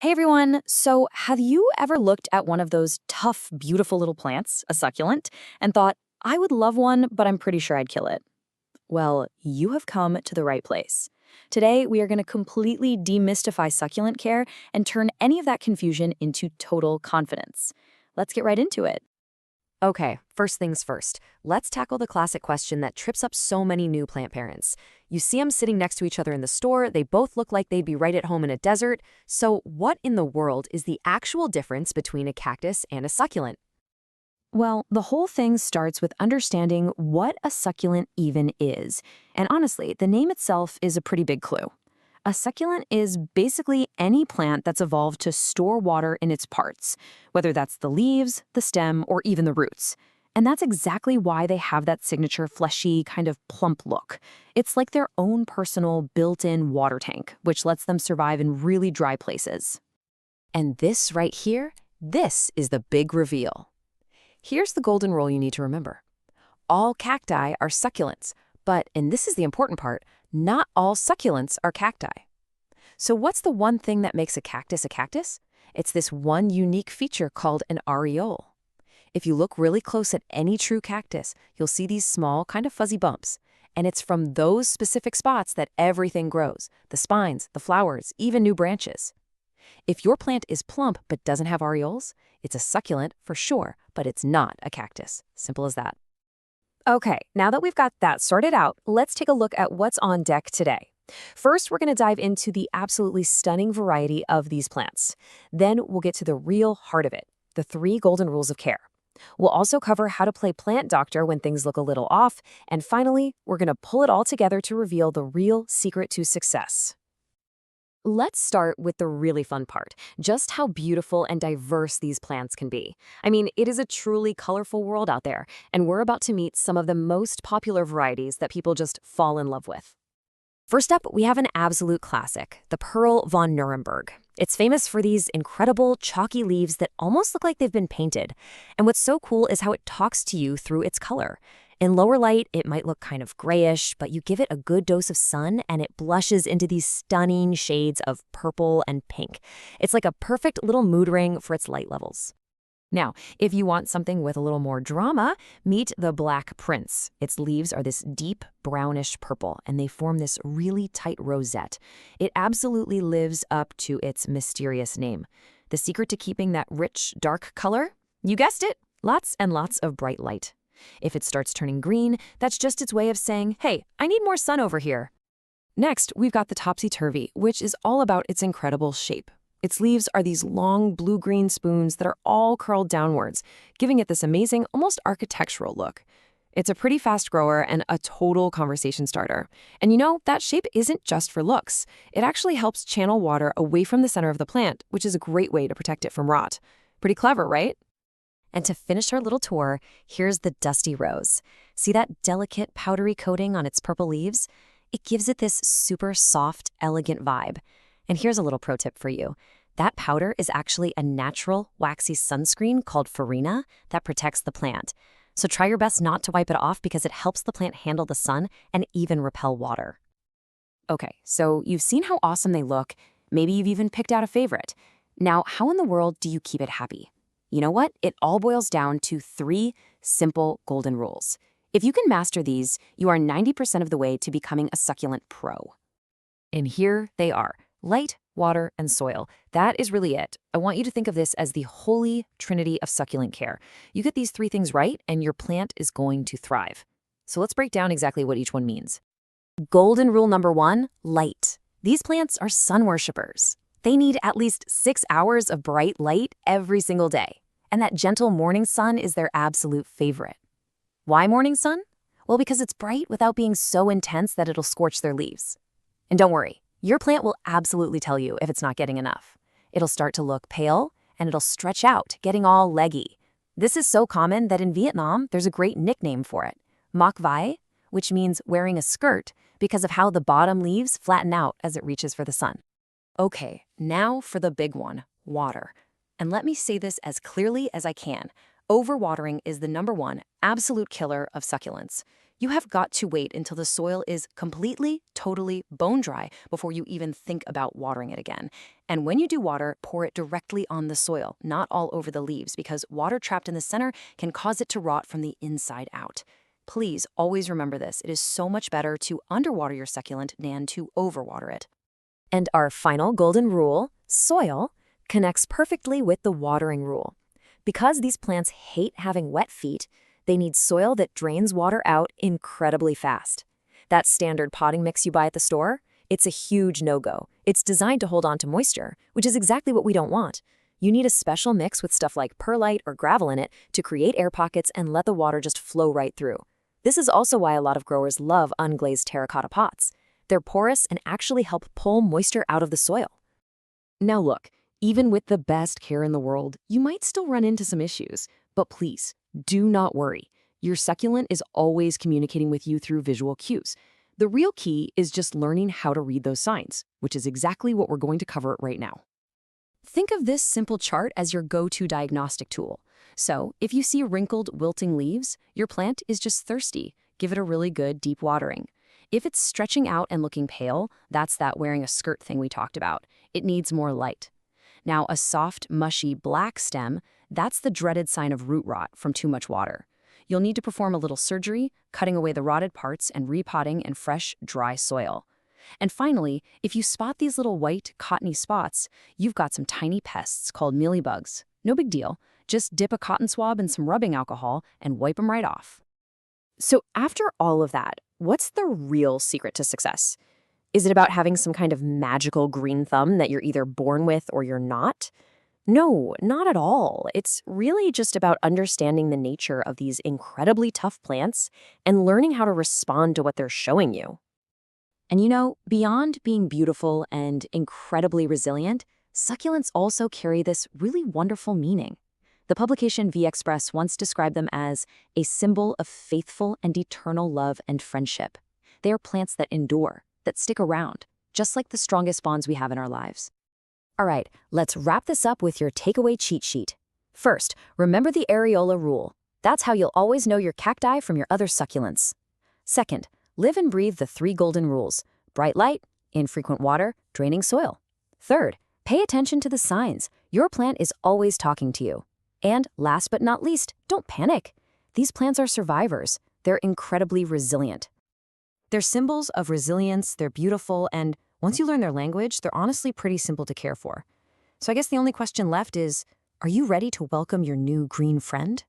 Hey everyone! So, have you ever looked at one of those tough, beautiful little plants, a succulent, and thought, I would love one, but I'm pretty sure I'd kill it? Well, you have come to the right place. Today, we are going to completely demystify succulent care and turn any of that confusion into total confidence. Let's get right into it. Okay, first things first. Let's tackle the classic question that trips up so many new plant parents. You see them sitting next to each other in the store, they both look like they'd be right at home in a desert. So, what in the world is the actual difference between a cactus and a succulent? Well, the whole thing starts with understanding what a succulent even is. And honestly, the name itself is a pretty big clue. A succulent is basically any plant that's evolved to store water in its parts, whether that's the leaves, the stem, or even the roots. And that's exactly why they have that signature fleshy, kind of plump look. It's like their own personal built-in water tank, which lets them survive in really dry places. And this right here, this is the big reveal. Here's the golden rule you need to remember. All cacti are succulents, but, and this is the important part, not all succulents are cacti. So what's the one thing that makes a cactus a cactus? It's this one unique feature called an areole. If you look really close at any true cactus, you'll see these small, kind of fuzzy bumps. And it's from those specific spots that everything grows, the spines, the flowers, even new branches. If your plant is plump but doesn't have areoles, it's a succulent for sure, but it's not a cactus. Simple as that. Okay, now that we've got that sorted out, let's take a look at what's on deck today. First, we're going to dive into the absolutely stunning variety of these plants. Then we'll get to the real heart of it, the 3 golden rules of care. We'll also cover how to play plant doctor when things look a little off. And finally, we're going to pull it all together to reveal the real secret to success. Let's start with the really fun part, just how beautiful and diverse these plants can be. I mean, it is a truly colorful world out there, and we're about to meet some of the most popular varieties that people just fall in love with. First up, we have an absolute classic, the Pearl von Nuremberg. It's famous for these incredible, chalky leaves that almost look like they've been painted. And what's so cool is how it talks to you through its color. In lower light, it might look kind of grayish, but you give it a good dose of sun and it blushes into these stunning shades of purple and pink. It's like a perfect little mood ring for its light levels. Now, if you want something with a little more drama, meet the Black Prince. Its leaves are this deep brownish purple, and they form this really tight rosette. It absolutely lives up to its mysterious name. The secret to keeping that rich, dark color? You guessed it, lots and lots of bright light. If it starts turning green, that's just its way of saying, hey, I need more sun over here. Next, we've got the topsy-turvy, which is all about its incredible shape. Its leaves are these long blue-green spoons that are all curled downwards, giving it this amazing, almost architectural look. It's a pretty fast grower and a total conversation starter. And you know, that shape isn't just for looks. It actually helps channel water away from the center of the plant, which is a great way to protect it from rot. Pretty clever, right? And to finish our little tour, here's the dusty rose. See that delicate, powdery coating on its purple leaves? It gives it this super soft, elegant vibe. And here's a little pro tip for you. That powder is actually a natural, waxy sunscreen called Farina that protects the plant. So try your best not to wipe it off because it helps the plant handle the sun and even repel water. Okay, so you've seen how awesome they look. Maybe you've even picked out a favorite. Now, how in the world do you keep it happy? You know what? It all boils down to 3 simple golden rules. If you can master these, you are 90% of the way to becoming a succulent pro. And here they are. Light, water, and soil. That is really it. I want you to think of this as the holy trinity of succulent care. You get these 3 things right, and your plant is going to thrive. So let's break down exactly what each one means. Golden rule number 1, light. These plants are sun worshipers. They need at least 6 hours of bright light every single day. And that gentle morning sun is their absolute favorite. Why morning sun? Well, because it's bright without being so intense that it'll scorch their leaves. And don't worry, your plant will absolutely tell you if it's not getting enough. It'll start to look pale, and it'll stretch out, getting all leggy. This is so common that in Vietnam, there's a great nickname for it, Moc Vai, which means wearing a skirt because of how the bottom leaves flatten out as it reaches for the sun. Okay, now for the big one, water. And let me say this as clearly as I can. Overwatering is the #1 absolute killer of succulents. You have got to wait until the soil is completely, totally bone dry before you even think about watering it again. And when you do water, pour it directly on the soil, not all over the leaves, because water trapped in the center can cause it to rot from the inside out. Please always remember this. It is so much better to underwater your succulent than to overwater it. And our final golden rule, soil, connects perfectly with the watering rule. Because these plants hate having wet feet, they need soil that drains water out incredibly fast. That standard potting mix you buy at the store, it's a huge no-go. It's designed to hold on to moisture, which is exactly what we don't want. You need a special mix with stuff like perlite or gravel in it to create air pockets and let the water just flow right through. This is also why a lot of growers love unglazed terracotta pots. They're porous and actually help pull moisture out of the soil. Now look, even with the best care in the world, you might still run into some issues. But please, do not worry. Your succulent is always communicating with you through visual cues. The real key is just learning how to read those signs, which is exactly what we're going to cover right now. Think of this simple chart as your go-to diagnostic tool. So, if you see wrinkled, wilting leaves, your plant is just thirsty. Give it a really good, deep watering. If it's stretching out and looking pale, that's that wearing a skirt thing we talked about. It needs more light. Now, a soft, mushy, black stem, that's the dreaded sign of root rot from too much water. You'll need to perform a little surgery, cutting away the rotted parts and repotting in fresh, dry soil. And finally, if you spot these little white, cottony spots, you've got some tiny pests called mealybugs. No big deal. Just dip a cotton swab in some rubbing alcohol and wipe them right off. So after all of that, what's the real secret to success? Is it about having some kind of magical green thumb that you're either born with or you're not? No, not at all. It's really just about understanding the nature of these incredibly tough plants and learning how to respond to what they're showing you. And you know, beyond being beautiful and incredibly resilient, succulents also carry this really wonderful meaning. The publication V-Express once described them as a symbol of faithful and eternal love and friendship. They are plants that endure, that stick around, just like the strongest bonds we have in our lives. All right, let's wrap this up with your takeaway cheat sheet. First, remember the areola rule. That's how you'll always know your cacti from your other succulents. Second, live and breathe the 3 golden rules: bright light, infrequent water, draining soil. Third, pay attention to the signs. Your plant is always talking to you. And last but not least, don't panic. These plants are survivors. They're incredibly resilient. They're symbols of resilience, they're beautiful, and once you learn their language, they're honestly pretty simple to care for. So I guess the only question left is, are you ready to welcome your new green friend?